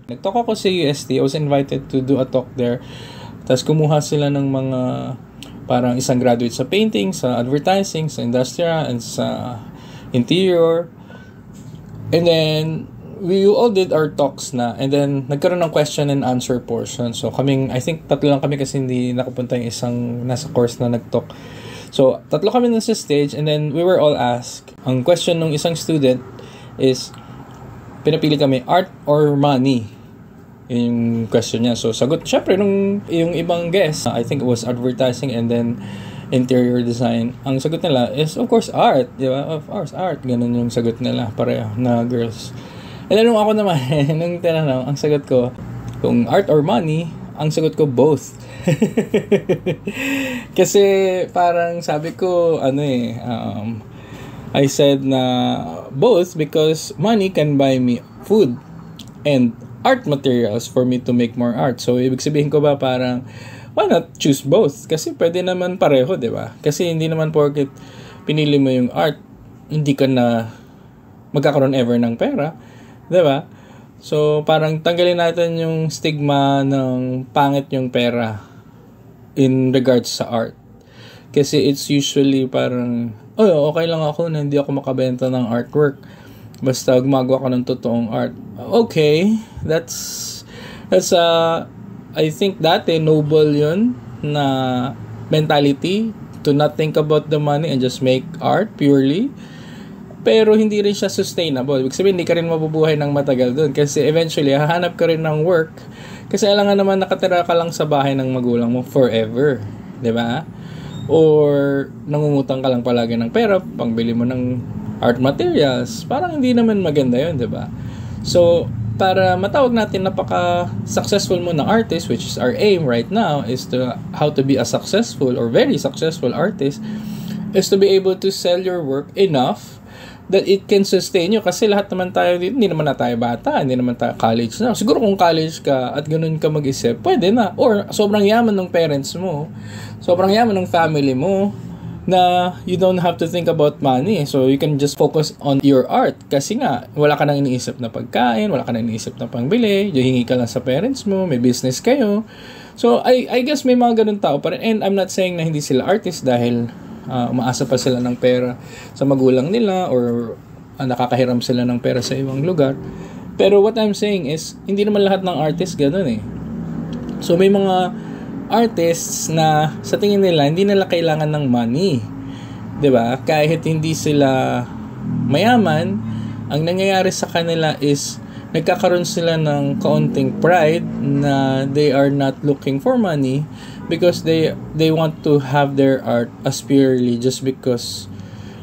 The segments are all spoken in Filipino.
Nag-talk ako sa UST. I was invited to do a talk there. Tapos kumuha sila ng mga parang isang graduate sa painting, sa advertising, sa industrial, and sa interior. And then, we all did our talks na. And then, nagkaroon ng question and answer portion. So, I think tatlo lang kami kasi hindi nakapunta yung isang nasa course na nag-talk. So, tatlo kami nasa stage and then we were all asked. Ang question ng isang student is, pinapili kami, art or money? Yung question niya. So, sagot, syempre, yung ibang guest, I think it was advertising and then interior design. Ang sagot nila is, of course, art. Di ba? Of course, art. Ganun yung sagot nila, pareho, na girls. And then, nung ako naman, nung tinanong, ang sagot ko, kung art or money, ang sagot ko, both. Kasi, parang sabi ko, I said na both because money can buy me food and art materials for me to make more art. So, ibig sabihin ko ba parang, why not choose both? Kasi pwede naman pareho, di ba? Kasi hindi naman porket pinili mo yung art, hindi ka na magkakaroon ever ng pera, di ba? So, parang tanggalin natin yung stigma ng pangit yung pera in regards sa art. Kasi it's usually parang, okay lang ako na hindi ako makabenta ng artwork. Basta gumagawa ko ng totoong art. Okay, that's I think dati noble yun na mentality to not think about the money and just make art purely. Pero hindi rin siya sustainable. Ibig sabihin, hindi ka rin mabubuhay ng matagal doon. Kasi eventually, hahanap ka rin ng work. Kasi alam naman nakatira ka lang sa bahay ng magulang mo forever. Diba? Or nangungutang ka lang palagi ng pera, pangbili mo ng art materials. Parang hindi naman maganda yun, diba? So, para matawag natin napaka-successful mo na artist, which is our aim right now, is how to be a successful or very successful artist, is to be able to sell your work enough that it can sustain you. Kasi lahat naman tayo dito, hindi naman na tayo bata, hindi naman tayo college na. Siguro kung college ka at ganun ka mag-isip, pwede na. Or sobrang yaman ng parents mo, sobrang yaman ng family mo, na you don't have to think about money. So, you can just focus on your art. Kasi nga, wala ka nang iniisip na pagkain, wala ka nang iniisip na pangbili, hingi ka lang sa parents mo, may business kayo. So, I guess may mga ganun tao pa rin. And I'm not saying na hindi sila artist dahil umaasa pa sila ng pera sa magulang nila or nakakahiram sila ng pera sa ibang lugar. Pero what I'm saying is, hindi naman lahat ng artist ganun eh. So, may mga artists na sa tingin nila hindi nila kailangan ng money, 'di ba? Kahit hindi sila mayaman, ang nangyayari sa kanila is nagkakaroon sila ng kaunting pride na they are not looking for money because they want to have their art as purely just because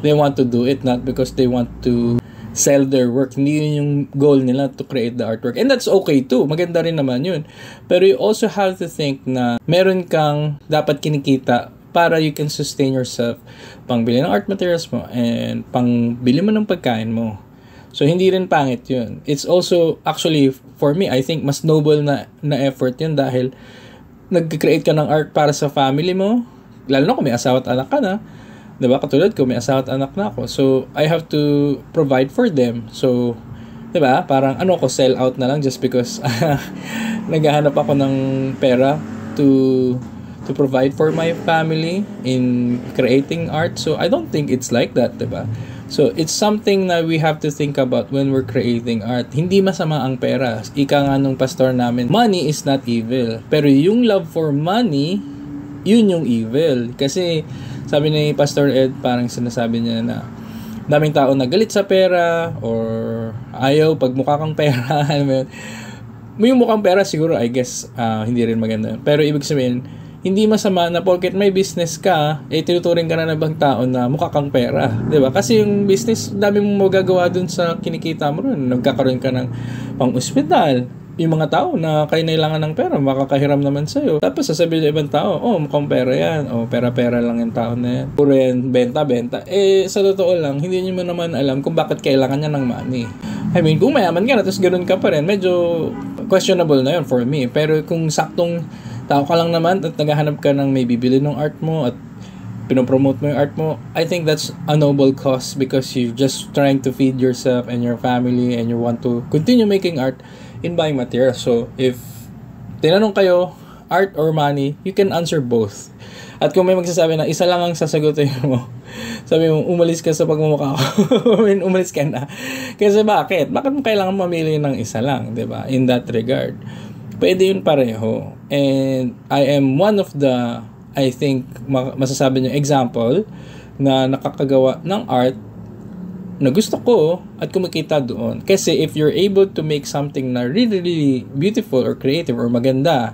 they want to do it, not because they want to sell their work. Hindi yun yung goal nila to create the artwork. And that's okay too. Maganda rin naman yun. Pero you also have to think na meron kang dapat kinikita para you can sustain yourself. Pangbili ng art materials mo and pangbili mo ng pagkain mo. So, hindi rin pangit yun. It's also, actually, for me, I think mas noble na effort yun dahil nag-create ka ng art para sa family mo. Lalo na kung may asawa at anak ka na. Diba? Katulad ko, may asawa at anak na ako. So, I have to provide for them. So, diba? Parang sell out na lang just because naghahanap ako ng pera to provide for my family in creating art. So, I don't think it's like that, diba? So, it's something na we have to think about when we're creating art. Hindi masama ang pera. Ika nga nung pastor namin, money is not evil. Pero yung love for money, yun yung evil. Kasi, sabi ni Pastor Ed, parang sinasabi niya na daming tao na galit sa pera or ayaw pag mukha kang pera. Yung mukhang pera siguro, I guess, hindi rin maganda. Pero ibig sabihin, hindi masama na porket may business ka, tinuturing ka na ng ibang tao na mukha kang pera. Diba? Kasi yung business, dami mong magagawa dun sa kinikita mo rin. Nagkakaroon ka ng pang-ospital. Yung mga tao na kailangan ng pera, makakahiram naman sa'yo. Tapos sasabihin ng ibang tao, mukhang pera yan. Pera-pera lang yung tao na yan. Puro yan, benta-benta. Sa totoo lang, hindi nyo naman alam kung bakit kailangan niya ng money. I mean, kung mayaman ka na, tapos ganun ka pa rin, medyo questionable na yun for me. Pero kung saktong tao ka lang naman at naghahanap ka ng may bibili ng art mo at pinopromote mo yung art mo, I think that's a noble cause because you're just trying to feed yourself and your family and you want to continue making art in buying materials. So, if tinanong kayo, art or money, you can answer both. At kung may magsasabi na isa lang ang sasagutin mo, sabi mo, umalis ka sa pagmumukha ko. Umalis ka na. Kasi bakit? Bakit mo kailangan mamili ng isa lang, di ba? In that regard. Pwede yun pareho. And I am one of the, I think, masasabi niyo example na nakakagawa ng art na gusto ko at kumikita doon. Kasi if you're able to make something na really, really beautiful or creative or maganda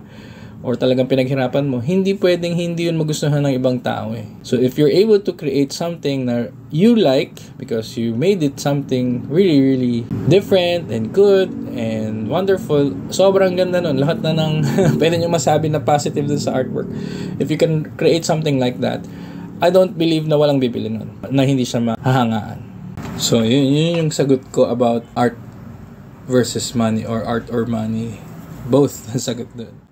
or talagang pinaghirapan mo, hindi pwedeng hindi yun magustuhan ng ibang tao eh. So if you're able to create something na you like because you made it something really, really different and good and wonderful, sobrang ganda nun. Lahat na ng pwede nyo masabi na positive dun sa artwork. If you can create something like that, I don't believe na walang bibili nun, na hindi siya mahahangaan. So yun yung sagot ko about art versus money or art or money. Both ang sagot dun.